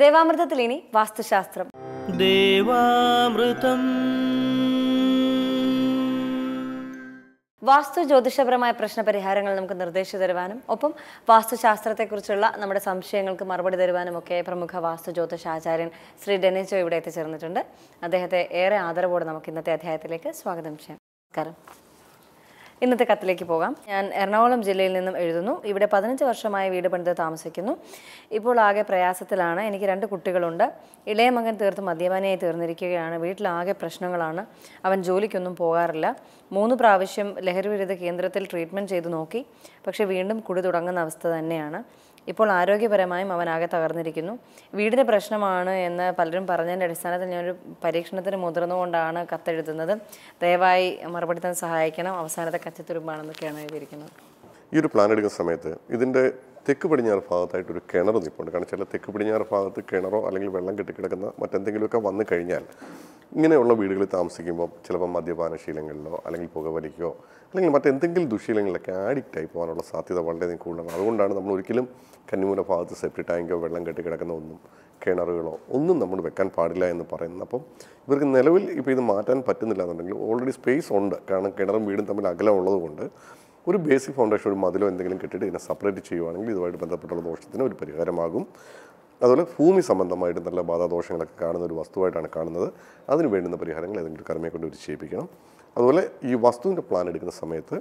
ദേവാമൃതത്തിൽ ഇനി വാസ്തുശാസ്ത്രം. വാസ്തു ജ്യോതിഷപരമായ പ്രശ്നപരിഹാരങ്ങൾ നമുക്ക് നിർദ്ദേശിച്ചു തരുവാനും ഒപ്പം വാസ്തുശാസ്ത്രത്തെക്കുറിച്ചുള്ള നമ്മുടെ സംശയങ്ങൾക്ക് മറുപടി തരുവാനും ഒക്കെ പ്രമുഖ വാസ്തു ജ്യോതിഷാചാര്യൻ ശ്രീ ഡെനിസ് ഇവിടെ എത്തിച്ചേർന്നിട്ടുണ്ട്. അദ്ദേഹത്തെ ഏറെ ആദരവോടെ നമുക്ക് ഇന്നത്തെ അധ്യായത്തിലേക്ക് സ്വാഗതം ചെയ്യാം. നമസ്കാരം. ഇന്നത്തെ കത്തിലേക്ക് പോകാം. ഞാൻ എറണാകുളം ജില്ലയിൽ നിന്നും എഴുതുന്നു. ഇവിടെ 15 വർഷമായി വീട് പണിത് താമസിക്കുന്നു. ഇപ്പോൾ ആകെ പ്രയാസത്തിലാണ്. എനിക്ക് 2 കുട്ടികളുണ്ട്. ഇളയ മകൻ തീർത്ത് മദ്യപാനിയായി തീർന്നിരിക്കുകയാണ്. വീട്ടിലാകെ പ്രശ്നങ്ങളാണ്. അവൻ ജോലിക്കൊന്നും പോകാറില്ല. 3 പ്രാവശ്യം ലഹരിവിരുദ്ധ കേന്ദ്രത്തിൽ ട്രീറ്റ്മെൻറ്റ് ചെയ്തു നോക്കി. പക്ഷേ വീണ്ടും കുടി തുടങ്ങുന്ന അവസ്ഥ തന്നെയാണ്. ഇപ്പോൾ ആരോഗ്യപരമായും അവനാകെ തകർന്നിരിക്കുന്നു. വീടിൻ്റെ പ്രശ്നമാണ് എന്ന് പലരും പറഞ്ഞതിൻ്റെ അടിസ്ഥാനത്തിൽ ഞാനൊരു പരീക്ഷണത്തിന് മുതിർന്നുകൊണ്ടാണ് കത്തെഴുതുന്നത്. ദയവായി മറുപടി തന്നെ സഹായിക്കണം. അവസാനത്തെ കച്ചത്തുരുമ്പാണെന്നൊക്കെയാണ് എഴുതിയിരിക്കുന്നത്. ഈ ഒരു പ്ലാൻ എടുക്കുന്ന സമയത്ത് ഇതിൻ്റെ തെക്ക് പടിഞ്ഞാറ് ഭാഗത്തായിട്ടൊരു കിണർ നിൽപ്പുണ്ട്. കാരണം ചില തെക്ക് പടിഞ്ഞാറ് ഭാഗത്ത് കിണറോ അല്ലെങ്കിൽ വെള്ളം കെട്ടിക്കിടക്കുന്ന മറ്റെന്തെങ്കിലുമൊക്കെ വന്നു കഴിഞ്ഞാൽ ഇങ്ങനെയുള്ള വീടുകളിൽ താമസിക്കുമ്പോൾ ചിലപ്പോൾ മദ്യപാനശീലങ്ങളിലോ അല്ലെങ്കിൽ പുകവലിക്കോ അല്ലെങ്കിൽ മറ്റെന്തെങ്കിലും ദുശീലങ്ങളിലൊക്കെ ആഡിക്റ്റായി പോകാനുള്ള സാധ്യത വളരെയധികം കൂടുതലാണ്. അതുകൊണ്ടാണ് നമ്മൾ ഒരിക്കലും കന്നിമൂല ഭാഗത്ത് സെപ്റ്റി ടാങ്കോ വെള്ളം കെട്ടിക്കിടക്കുന്ന ഒന്നും കിണറുകളോ ഒന്നും നമ്മൾ വെക്കാൻ പാടില്ല എന്ന് പറയുന്നത്. അപ്പം ഇവർക്ക് നിലവിൽ ഇപ്പോൾ ഇത് മാറ്റാൻ പറ്റുന്നില്ല എന്നുണ്ടെങ്കിൽ ഓൾറെഡി സ്പേസ് ഉണ്ട്. കാരണം കിണറും വീടും തമ്മിൽ അകലം ഉള്ളതുകൊണ്ട് ഒരു ബേസിക് ഫൗണ്ടേഷൻ, ഒരു മതിലോ എന്തെങ്കിലും കെട്ടിയിട്ട് ഇതിനെ സെപ്പറേറ്റ് ചെയ്യുവാണെങ്കിൽ ഇതുമായിട്ട് ബന്ധപ്പെട്ടുള്ള ദോഷത്തിന് ഒരു പരിഹാരമാകും. അതുപോലെ ഭൂമി സംബന്ധമായിട്ട് നല്ല ബാധാദോഷങ്ങളൊക്കെ കാണുന്ന ഒരു വസ്തുവായിട്ടാണ് കാണുന്നത്. അതിന് വേണ്ടുന്ന പരിഹാരങ്ങൾ ഏതെങ്കിലും കർമ്മയെ കൊണ്ട് ചെയ്യിപ്പിക്കണം. അതുപോലെ ഈ വസ്തുവിൻ്റെ പ്ലാൻ എടുക്കുന്ന സമയത്ത്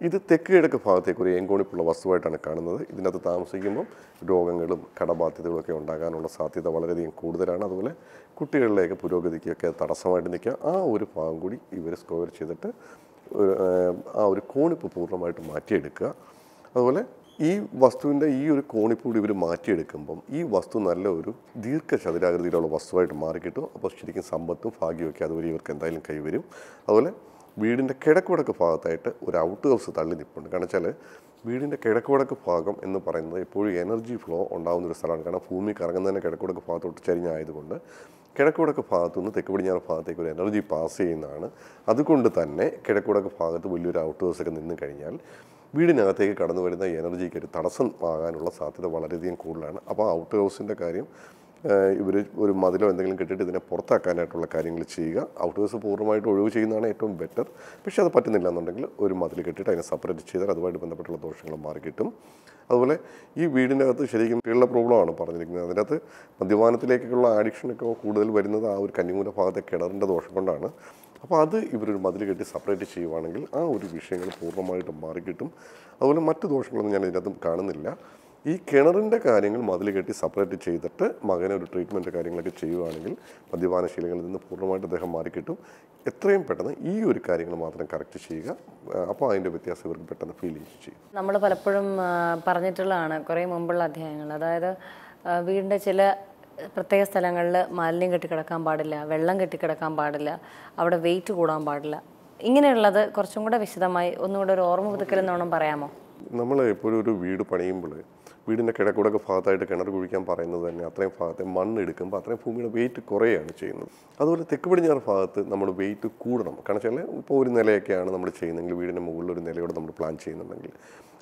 ഇത് തെക്ക് കിഴക്ക് ഭാഗത്തേക്ക് ഒരു ഏങ്കോണിപ്പുള്ള വസ്തുവായിട്ടാണ് കാണുന്നത്. ഇതിനകത്ത് താമസിക്കുമ്പം രോഗങ്ങളും കടബാധ്യതകളും ഒക്കെ ഉണ്ടാകാനുള്ള സാധ്യത വളരെയധികം കൂടുതലാണ്. അതുപോലെ കുട്ടികളിലേക്ക് പുരോഗതിക്കൊക്കെ തടസ്സമായിട്ട് നിൽക്കുക. ആ ഒരു ഭാഗം കൂടി ഇവർ സ്ക്വയർ ചെയ്തിട്ട് ആ ഒരു കോണിപ്പ് പൂർണ്ണമായിട്ട് മാറ്റിയെടുക്കുക. അതുപോലെ ഈ വസ്തുവിൻ്റെ ഈ ഒരു കോണിപ്പ് കൂടി ഇവർ മാറ്റിയെടുക്കുമ്പം ഈ വസ്തു നല്ല ഒരു ദീർഘചതുരാകൃതിയിലുള്ള വസ്തുവായിട്ട് മാറിക്കിട്ടും. അപ്പോൾ ശരിക്കും സമ്പത്തും ഭാഗ്യമൊക്കെ അതുവരെ ഇവർക്ക് എന്തായാലും കൈവരും. അതുപോലെ വീടിൻ്റെ കിഴക്കുവടക്ക് ഭാഗത്തായിട്ട് ഒരു ഔട്ട് ഹൗസ് തള്ളി നിൽപ്പുണ്ട്. കാരണം വെച്ചാൽ വീടിൻ്റെ കിഴക്കുവടക്ക് ഭാഗം എന്ന് പറയുന്നത് എപ്പോഴും എനർജി ഫ്ലോ ഉണ്ടാകുന്നൊരു സ്ഥലമാണ്. കാരണം ഭൂമി കറങ്ങുന്നതിന് കിഴക്കുവടക്ക് ഭാഗത്തോട്ട് ചരിഞ്ഞായതുകൊണ്ട് കിഴക്കുവടക്ക് ഭാഗത്തു നിന്ന് തെക്ക് പടിഞ്ഞാറ് ഭാഗത്തേക്ക് ഒരു എനർജി പാസ് ചെയ്യുന്നതാണ്. അതുകൊണ്ട് തന്നെ കിഴക്കുവടക്ക് ഭാഗത്ത് വലിയൊരു ഔട്ട് ഹൗസൊക്കെ നിന്ന് കഴിഞ്ഞാൽ വീടിനകത്തേക്ക് കടന്നു വരുന്ന എനർജിക്ക് ഒരു തടസ്സം ആകാനുള്ള സാധ്യത വളരെയധികം കൂടുതലാണ്. അപ്പോൾ ഔട്ട് ഹൗസിൻ്റെ കാര്യം ഇവർ ഒരു മതിലോ എന്തെങ്കിലും കെട്ടിയിട്ട് ഇതിനെ പുറത്താക്കാനായിട്ടുള്ള കാര്യങ്ങൾ ചെയ്യുക. ഔട്ട് ഹൗസ് പൂർണ്ണമായിട്ട് ഒഴിവ് ചെയ്യുന്നതാണ് ഏറ്റവും ബെറ്റർ. പക്ഷേ അത് പറ്റുന്നില്ല എന്നുണ്ടെങ്കിൽ ഒരു മതിൽ കെട്ടിയിട്ട് അതിനെ സെപ്പറേറ്റ് ചെയ്താൽ അതുമായിട്ട് ബന്ധപ്പെട്ടുള്ള ദോഷങ്ങൾ മാറിക്കിട്ടും. അതുപോലെ ഈ വീടിനകത്ത് ശരിക്കും ഉള്ള പ്രോബ്ലമാണ് പറഞ്ഞിരിക്കുന്നത്. അതിനകത്ത് മദ്യപാനത്തിലേക്കുള്ള ആഡിക്ഷനൊക്കെ കൂടുതൽ വരുന്നത് ആ ഒരു കന്നിമൂല ഭാഗത്തെ കിണറിൻ്റെ ദോഷം കൊണ്ടാണ്. അപ്പോൾ അത് ഇവരൊരു മതിൽ കെട്ടി സെപ്പറേറ്റ് ചെയ്യുവാണെങ്കിൽ ആ ഒരു വിഷയങ്ങൾ പൂർണ്ണമായിട്ടും മാറിക്കിട്ടും. അതുപോലെ മറ്റു ദോഷങ്ങളൊന്നും ഞാൻ ഇതിനകത്തും കാണുന്നില്ല. ഈ കിണറിൻ്റെ കാര്യങ്ങൾ മതിൽ കെട്ടി സെപ്പറേറ്റ് ചെയ്തിട്ട് മകനൊരു ട്രീറ്റ്മെൻറ്റ് കാര്യങ്ങളൊക്കെ ചെയ്യുകയാണെങ്കിൽ മദ്യപാനശീലങ്ങളിൽ നിന്ന് പൂർണ്ണമായിട്ട് അദ്ദേഹം മാറിക്കിട്ടും. എത്രയും പെട്ടെന്ന് ഈ ഒരു കാര്യങ്ങൾ മാത്രം കറക്റ്റ് ചെയ്യുക. അപ്പോൾ അതിൻ്റെ വ്യത്യാസം ഇവർക്ക് പെട്ടെന്ന് ഫീൽ ചെയ്യും. നമ്മൾ പലപ്പോഴും പറഞ്ഞിട്ടുള്ളതാണ് കുറേ മുമ്പുള്ള അധ്യായങ്ങൾ. അതായത് വീടിൻ്റെ ചില പ്രത്യേക സ്ഥലങ്ങളിൽ മാലിന്യം കെട്ടിക്കിടക്കാൻ പാടില്ല, വെള്ളം കെട്ടിക്കിടക്കാൻ പാടില്ല, അവിടെ വെയിറ്റ് കൂടാൻ പാടില്ല. ഇങ്ങനെയുള്ളത് കുറച്ചും കൂടെ വിശദമായി ഒന്നുകൂടെ ഒരു ഓർമ്മ പുതുക്കലെന്നോണം പറയാമോ? നമ്മൾ എപ്പോഴും ഒരു വീട് പണിയുമ്പോൾ വീടിൻ്റെ കിഴക്കുടക്ക് ഭാഗത്തായിട്ട് കിണർ കുഴിക്കാൻ പറയുന്നത് തന്നെ അത്രയും ഭാഗത്തെ മണ്ണ് എടുക്കുമ്പോൾ അത്രയും ഭൂമിയുടെ വെയിറ്റ് കുറയുകയാണ് ചെയ്യുന്നത്. അതുപോലെ തെക്ക് പടിഞ്ഞാറ് ഭാഗത്ത് നമ്മൾ വെയിറ്റ് കൂടണം. കാരണം വെച്ചാൽ ഇപ്പോൾ ഒരു നിലയൊക്കെയാണ് നമ്മൾ ചെയ്യുന്നതെങ്കിൽ വീടിൻ്റെ മുകളിൽ ഒരു നിലയോടെ നമ്മൾ പ്ലാൻ ചെയ്യുന്നുണ്ടെങ്കിൽ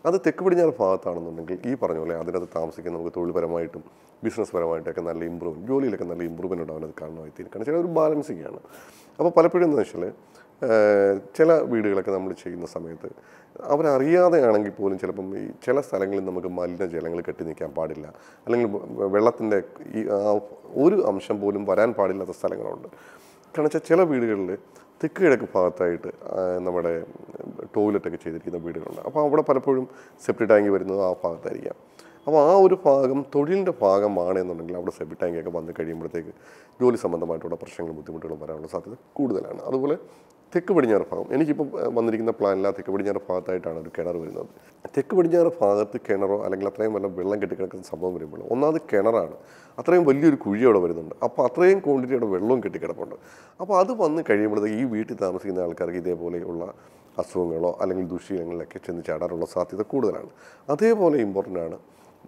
അത് തെക്ക് പടിഞ്ഞാറ് ഭാഗത്താണെന്നുണ്ടെങ്കിൽ ഈ പറഞ്ഞ പോലെ അതിനകത്ത് താമസിക്കുന്ന നമുക്ക് തൊഴിൽപരമായിട്ടും ബിസിനസ് പരമായിട്ടൊക്കെ നല്ല ഇമ്പ്രൂവ്മെൻറ്റ്, ജോലിയിലൊക്കെ നല്ല ഇമ്പ്രൂവ്മെൻറ്റ് ഉണ്ടാവും. അത് കാണുന്നതായി കാരണം വെച്ചാൽ ഒരു ബാലൻസിങ്ങാണ്. അപ്പോൾ പലപ്പോഴും എന്ന് വെച്ചാൽ ചില വീടുകളൊക്കെ നമ്മൾ ചെയ്യുന്ന സമയത്ത് അവരറിയാതെയാണെങ്കിൽ പോലും ചിലപ്പം ഈ ചില സ്ഥലങ്ങളിൽ നമുക്ക് മലിനജലങ്ങൾ കെട്ടി നിൽക്കാൻ പാടില്ല, അല്ലെങ്കിൽ വെള്ളത്തിൻ്റെ ഈ ഒരു അംശം പോലും വരാൻ പാടില്ലാത്ത സ്ഥലങ്ങളുണ്ട്. കാരണം വെച്ചാൽ ചില വീടുകളിൽ തെക്ക് കിഴക്ക് ഭാഗത്തായിട്ട് നമ്മുടെ ടോയ്ലറ്റൊക്കെ ചെയ്തിരിക്കുന്ന വീടുകളുണ്ട്. അപ്പോൾ അവിടെ പലപ്പോഴും സെപ്റ്റി ടാങ്ക് വരുന്നത് ആ ഭാഗത്തായിരിക്കാം. അപ്പോൾ ആ ഒരു ഭാഗം തൊഴിലിൻ്റെ ഭാഗമാണ് എന്നുണ്ടെങ്കിൽ അവിടെ സെപ്റ്റി ടാങ്കൊക്കെ വന്ന് കഴിയുമ്പോഴത്തേക്ക് ജോലി സംബന്ധമായിട്ടുള്ള പ്രശ്നങ്ങളും ബുദ്ധിമുട്ടുകളും വരാനുള്ള സാധ്യത കൂടുതലാണ്. അതുപോലെ തെക്ക് പടിഞ്ഞാറ് ഭാഗം എനിക്കിപ്പോൾ വന്നിരിക്കുന്ന പ്ലാനില്ല. തെക്ക് പടിഞ്ഞാറ് ഭാഗത്തായിട്ടാണ് ഒരു കിണർ വരുന്നത്. തെക്ക് പടിഞ്ഞാറ് ഭാഗത്ത് കിണറോ അല്ലെങ്കിൽ അത്രയും വല്ല വെള്ളം കെട്ടിക്കിടക്കുന്ന സംഭവം വരുമ്പോൾ ഒന്നാമത് കിണറാണ്, അത്രയും വലിയൊരു കുഴി അവിടെ വരുന്നുണ്ട്. അപ്പോൾ അത്രയും ക്വാണ്ടിറ്റിയുടെ വെള്ളവും കെട്ടിക്കിടപ്പുണ്ട്. അപ്പോൾ അത് വന്ന് കഴിയുമ്പോഴത്തേക്ക് ഈ വീട്ടിൽ താമസിക്കുന്ന ആൾക്കാർക്ക് ഇതേപോലെയുള്ള അസുഖങ്ങളോ അല്ലെങ്കിൽ ദുശീലങ്ങളിലൊക്കെ ചെന്ന് ചാടാനുള്ള സാധ്യത കൂടുതലാണ്. അതേപോലെ ഇമ്പോർട്ടൻ്റ് ആണ്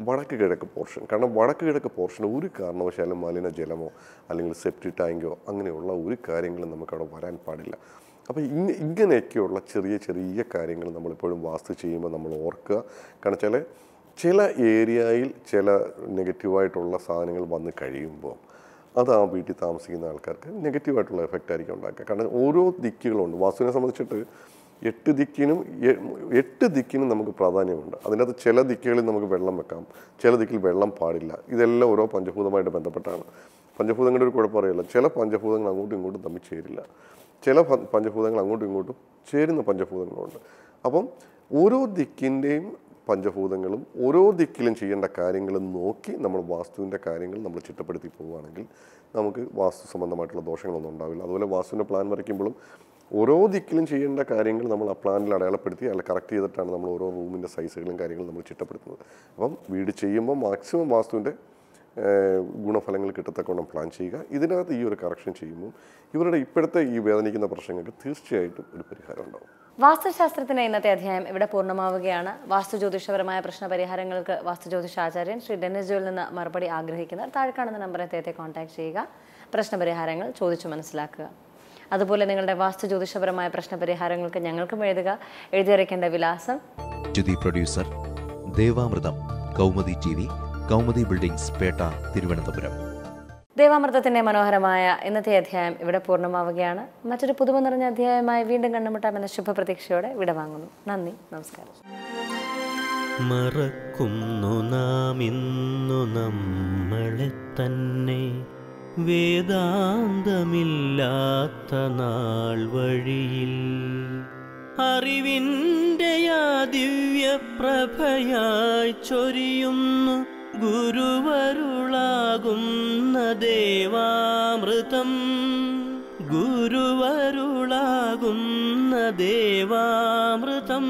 വടക്ക് കിഴക്ക് പോർഷൻ. കാരണം വടക്ക് കിഴക്ക് പോർഷൻ ഒരു കാരണവശാലും മലിനജലമോ അല്ലെങ്കിൽ സെപ്റ്റി ടാങ്കോ അങ്ങനെയുള്ള ഒരു കാര്യങ്ങളും നമുക്കവിടെ വരാൻ പാടില്ല. അപ്പോൾ ഇങ്ങനെയൊക്കെയുള്ള ചെറിയ ചെറിയ കാര്യങ്ങൾ നമ്മളെപ്പോഴും വാസ്തു ചെയ്യുമ്പോൾ നമ്മൾ ഓർക്കുക. കാരണം ചില ഏരിയയിൽ ചില നെഗറ്റീവായിട്ടുള്ള സാധനങ്ങൾ വന്ന് കഴിയുമ്പോൾ അത് ആ വീട്ടിൽ താമസിക്കുന്ന ആൾക്കാർക്ക് നെഗറ്റീവായിട്ടുള്ള എഫക്റ്റ് ആയിരിക്കും ഉണ്ടാക്കുക. കാരണം ഓരോ ദിക്കുകളുണ്ട്. വാസ്തുവിനെ സംബന്ധിച്ചിട്ട് 8 ദിക്കിനും നമുക്ക് പ്രാധാന്യമുണ്ട്. അതിനകത്ത് ചില ദിക്കുകളിൽ നമുക്ക് വെള്ളം വെക്കാം, ചില ദിക്കിൽ വെള്ളം പാടില്ല. ഇതെല്ലാം ഓരോ പഞ്ചഭൂതമായിട്ട് ബന്ധപ്പെട്ടാണ്. പഞ്ചഭൂതങ്ങളുടെ ഒരു കുഴപ്പമറിയില്ല. ചില പഞ്ചഭൂതങ്ങൾ അങ്ങോട്ടും ഇങ്ങോട്ടും തമ്മിൽ ചേരില്ല, ചില പഞ്ചഭൂതങ്ങൾ അങ്ങോട്ടും ഇങ്ങോട്ടും ചേരുന്ന പഞ്ചഭൂതങ്ങളുണ്ട്. അപ്പം ഓരോ ദിക്കിൻ്റെയും പഞ്ചഭൂതങ്ങളും ഓരോ ദിക്കിലും ചെയ്യേണ്ട കാര്യങ്ങളും നോക്കി നമ്മൾ വാസ്തുവിൻ്റെ കാര്യങ്ങൾ നമ്മൾ ചിട്ടപ്പെടുത്തി പോവുകയാണെങ്കിൽ നമുക്ക് വാസ്തു സംബന്ധമായിട്ടുള്ള ദോഷങ്ങളൊന്നും ഉണ്ടാവില്ല. അതുപോലെ വാസ്തുവിൻ്റെ പ്ലാൻ വരയ്ക്കുമ്പോഴും ഓരോ ദിക്കിലും ചെയ്യേണ്ട കാര്യങ്ങൾ നമ്മൾ ആ പ്ലാനിൽ അടയാളപ്പെടുത്തി അല്ല കറക്റ്റ് ചെയ്തിട്ടാണ് നമ്മൾ ഓരോ റൂമിൻ്റെ സൈസുകളും കാര്യങ്ങളും നമ്മൾ ചിട്ടപ്പെടുത്തുന്നത്. അപ്പം വീട് ചെയ്യുമ്പോൾ മാക്സിമം വാസ്തുവിൻ്റെ ഗുണഫലങ്ങൾ കിട്ടത്തക്കവണ്ണം പ്ലാൻ ചെയ്യുക. ഇതിനകത്ത് ഈ ഒരു കറക്ഷൻ ചെയ്യുമ്പോൾ ഇവരുടെ ഇപ്പോഴത്തെ ഈ വേദനിക്കുന്ന പ്രശ്നങ്ങൾക്ക് തീർച്ചയായിട്ടും ഒരു പരിഹാരം ഉണ്ടാവും. വാസ്തുശാസ്ത്രത്തിന്റെ ഇന്നത്തെ അധ്യായം ഇവിടെ പൂർണ്ണമാവുകയാണ്. വാസ്തു ജ്യോതിഷപരമായ പ്രശ്ന പരിഹാരങ്ങൾക്ക് വാസ്തു ജ്യോതിഷാചാര്യൻ ശ്രീ ഡെന്നിസ് ജോയിൽ നിന്ന് മറുപടി ആഗ്രഹിക്കുന്നവർ താഴെ കാണുന്ന നമ്പറിൽ അദ്ദേഹത്തെ കോൺടാക്ട് ചെയ്യുക. പ്രശ്നപരിഹാരങ്ങൾ ചോദിച്ചു മനസ്സിലാക്കുക. അതുപോലെ നിങ്ങളുടെ വാസ്തു ജ്യോതിഷപരമായ പ്രശ്ന പരിഹാരങ്ങൾക്ക് ഞങ്ങൾക്കും എഴുതുക. എഴുതിയറിയിക്കേണ്ട വിലാസം: producer Devamritham, Kaumudi TV, Kaumudi buildings, Pettah, Thiruvananthapuram. ദേവാമൃതത്തിന്റെ മനോഹരമായ ഇന്നത്തെ അധ്യായം ഇവിടെ പൂർണ്ണമാവുകയാണ്. മറ്റൊരു പുതുമ നിറഞ്ഞ അധ്യായമായി വീണ്ടും കണ്ടുമുട്ടാമെന്ന ശുഭപ്രതീക്ഷയോടെ വിടവാങ്ങുന്നു. നന്ദി, നമസ്കാരം. മറക്കുന്നു നാം ഇന്നു നമ്മളെ തന്നെ, വേദാന്തമില്ലാത്ത നാൾ വഴിയിൽ അറിവിൻ്റെ ആ ദിവ്യപ്രഭയായി ചൊരിയുന്നു ഗുരുവരുളാകുന്ന ദേവാമൃതം, ഗുരുവരുളാകുന്ന ദേവാമൃതം.